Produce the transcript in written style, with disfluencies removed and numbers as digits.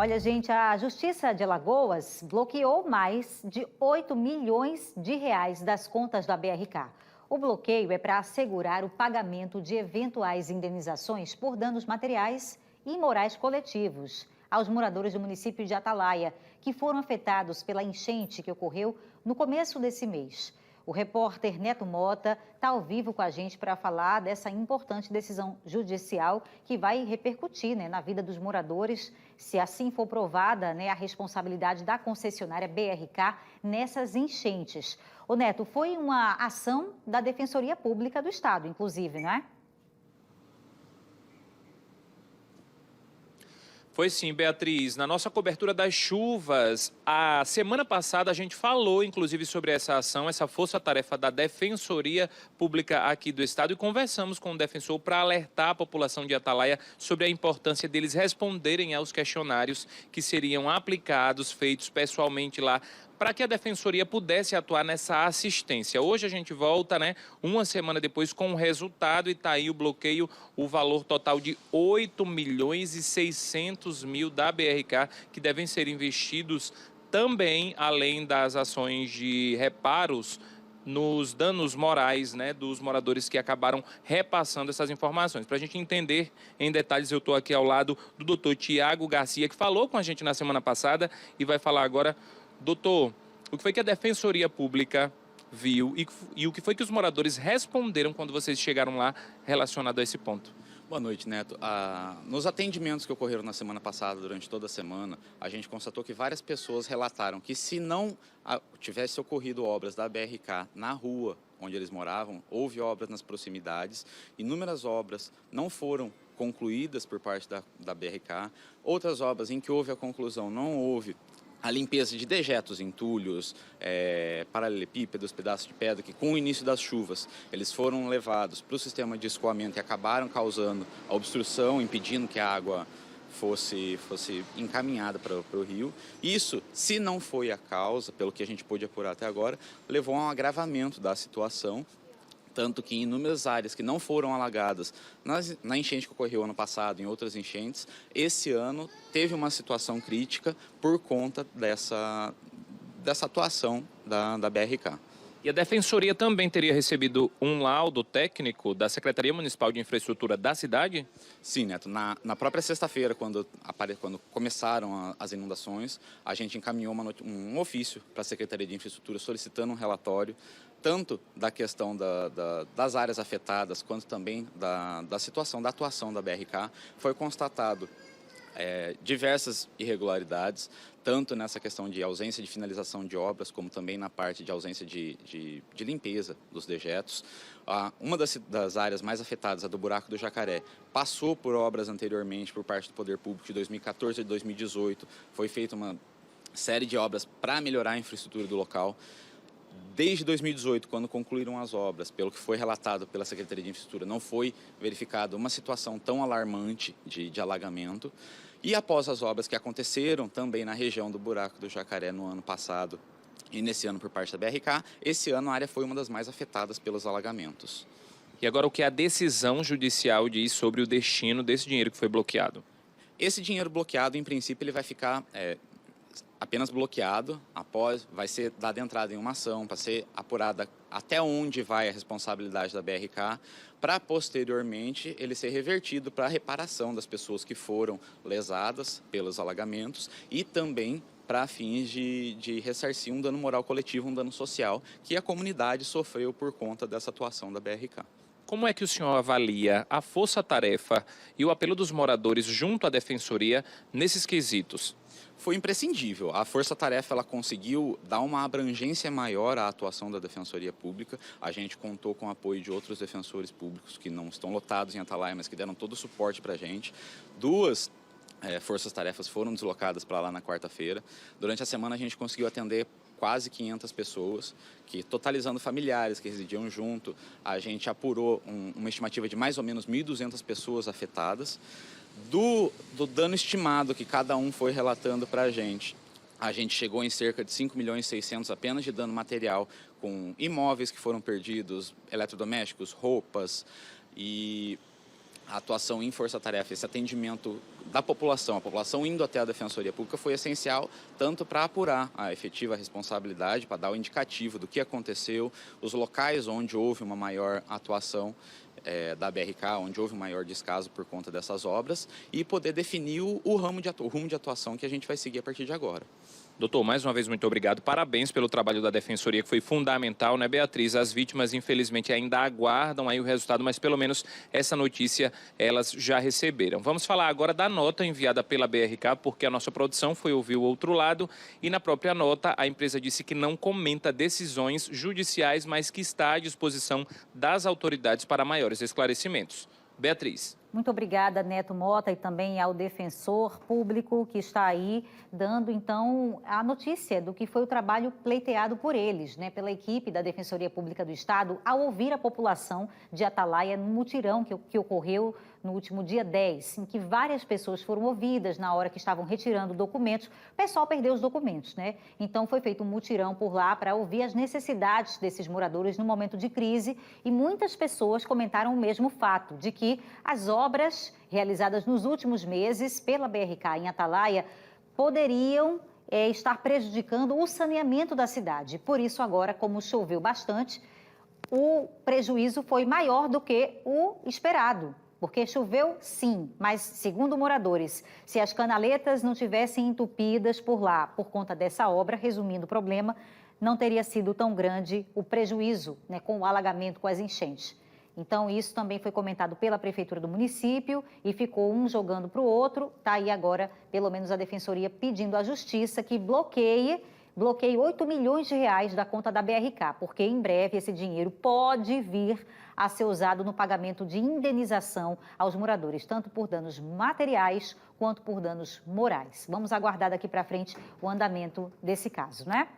Olha, gente, a Justiça de Alagoas bloqueou mais de 8 milhões de reais das contas da BRK. O bloqueio é para assegurar o pagamento de eventuais indenizações por danos materiais e morais coletivos aos moradores do município de Atalaia, que foram afetados pela enchente que ocorreu no começo desse mês. O repórter Neto Mota está ao vivo com a gente para falar dessa importante decisão judicial que vai repercutir, na vida dos moradores, se assim for provada, a responsabilidade da concessionária BRK nessas enchentes. Ô Neto, foi uma ação da Defensoria Pública do Estado, inclusive, não é? Foi sim, Beatriz. Na nossa cobertura das chuvas, a semana passada a gente falou, inclusive, sobre essa ação, essa força-tarefa da Defensoria Pública aqui do Estado e conversamos com o defensor para alertar a população de Atalaia sobre a importância deles responderem aos questionários que seriam aplicados, feitos pessoalmente lá, para que a Defensoria pudesse atuar nessa assistência. Hoje a gente volta, uma semana depois com o resultado e está aí o bloqueio, o valor total de 8 milhões e 600 mil da BRK, que devem ser investidos também, além das ações de reparos, nos danos morais, dos moradores que acabaram repassando essas informações. Para a gente entender em detalhes, eu estou aqui ao lado do doutor Tiago Garcia, que falou com a gente na semana passada e vai falar agora. Doutor, o que foi que a Defensoria Pública viu e o que foi que os moradores responderam quando vocês chegaram lá relacionado a esse ponto? Boa noite, Neto. Nos atendimentos que ocorreram na semana passada, durante toda a semana, a gente constatou que várias pessoas relataram que se não tivesse ocorrido obras da BRK na rua onde eles moravam, houve obras nas proximidades, inúmeras obras não foram concluídas por parte da BRK, outras obras em que houve a conclusão não houve a limpeza de dejetos, entulhos, paralelepípedos, pedaços de pedra, que com o início das chuvas, eles foram levados para o sistema de escoamento e acabaram causando a obstrução, impedindo que a água fosse encaminhada para o rio. Isso, se não foi a causa, pelo que a gente pôde apurar até agora, levou a um agravamento da situação, tanto que em inúmeras áreas que não foram alagadas na enchente que ocorreu ano passado, em outras enchentes, esse ano teve uma situação crítica por conta dessa atuação da BRK. E a Defensoria também teria recebido um laudo técnico da Secretaria Municipal de Infraestrutura da cidade? Sim, Neto. Na própria sexta-feira, quando começaram as inundações, a gente encaminhou um ofício para a Secretaria de Infraestrutura solicitando um relatório, tanto da questão das áreas afetadas, quanto também da situação, da atuação da BRK. Foi constatado diversas irregularidades, tanto nessa questão de ausência de finalização de obras, como também na parte de ausência de limpeza dos dejetos. Uma das áreas mais afetadas, a do Buraco do Jacaré, passou por obras anteriormente por parte do Poder Público de 2014 e 2018. Foi feita uma série de obras para melhorar a infraestrutura do local. Desde 2018, quando concluíram as obras, pelo que foi relatado pela Secretaria de Infraestrutura, não foi verificada uma situação tão alarmante de alagamento. E após as obras que aconteceram também na região do Buraco do Jacaré no ano passado e nesse ano por parte da BRK, esse ano a área foi uma das mais afetadas pelos alagamentos. E agora o que a decisão judicial diz sobre o destino desse dinheiro que foi bloqueado? Esse dinheiro bloqueado, em princípio, ele vai ficar apenas bloqueado, vai ser dada entrada em uma ação para ser apurada até onde vai a responsabilidade da BRK, para posteriormente ele ser revertido para a reparação das pessoas que foram lesadas pelos alagamentos e também para fins de ressarcir um dano moral coletivo, um dano social que a comunidade sofreu por conta dessa atuação da BRK. Como é que o senhor avalia a força-tarefa e o apelo dos moradores junto à Defensoria nesses quesitos? Foi imprescindível. A Força-Tarefa ela conseguiu dar uma abrangência maior à atuação da Defensoria Pública. A gente contou com o apoio de outros defensores públicos que não estão lotados em Atalaia, mas que deram todo o suporte para a gente. Duas forças-tarefas foram deslocadas para lá na quarta-feira. Durante a semana a gente conseguiu atender quase 500 pessoas, que totalizando familiares que residiam junto, a gente apurou uma estimativa de mais ou menos 1.200 pessoas afetadas. Do dano estimado que cada um foi relatando para a gente chegou em cerca de 5 milhões e 600 apenas de dano material, com imóveis que foram perdidos, eletrodomésticos, roupas, e a atuação em força-tarefa, esse atendimento da população, a população indo até a Defensoria Pública foi essencial tanto para apurar a efetiva responsabilidade, para dar o indicativo do que aconteceu, os locais onde houve uma maior atuação da BRK, onde houve um maior descaso por conta dessas obras e poder definir o rumo de atuação que a gente vai seguir a partir de agora. Doutor, mais uma vez, muito obrigado. Parabéns pelo trabalho da Defensoria, que foi fundamental, né, Beatriz? As vítimas, infelizmente, ainda aguardam aí o resultado, mas pelo menos essa notícia elas já receberam. Vamos falar agora da nota enviada pela BRK, porque a nossa produção foi ouvir o outro lado e na própria nota a empresa disse que não comenta decisões judiciais, mas que está à disposição das autoridades para maiores esclarecimentos. Beatriz. Muito obrigada, Neto Mota, e também ao defensor público que está aí dando, então, a notícia do que foi o trabalho pleiteado por eles, né, pela equipe da Defensoria Pública do Estado, ao ouvir a população de Atalaia no mutirão que ocorreu no último dia 10, em que várias pessoas foram ouvidas na hora que estavam retirando documentos. O pessoal perdeu os documentos, né? Então, foi feito um mutirão por lá para ouvir as necessidades desses moradores no momento de crise e muitas pessoas comentaram o mesmo fato, de que as obras realizadas nos últimos meses pela BRK em Atalaia poderiam estar prejudicando o saneamento da cidade. Por isso, agora, como choveu bastante, o prejuízo foi maior do que o esperado. Porque choveu, sim, mas, segundo moradores, se as canaletas não tivessem entupidas por lá por conta dessa obra, resumindo o problema, não teria sido tão grande o prejuízo, né, com o alagamento, com as enchentes. Então, isso também foi comentado pela Prefeitura do município e ficou um jogando para o outro. Está aí agora, pelo menos, a Defensoria pedindo à Justiça que bloqueie 8 milhões de reais da conta da BRK, porque em breve esse dinheiro pode vir a ser usado no pagamento de indenização aos moradores, tanto por danos materiais quanto por danos morais. Vamos aguardar daqui para frente o andamento desse caso, né?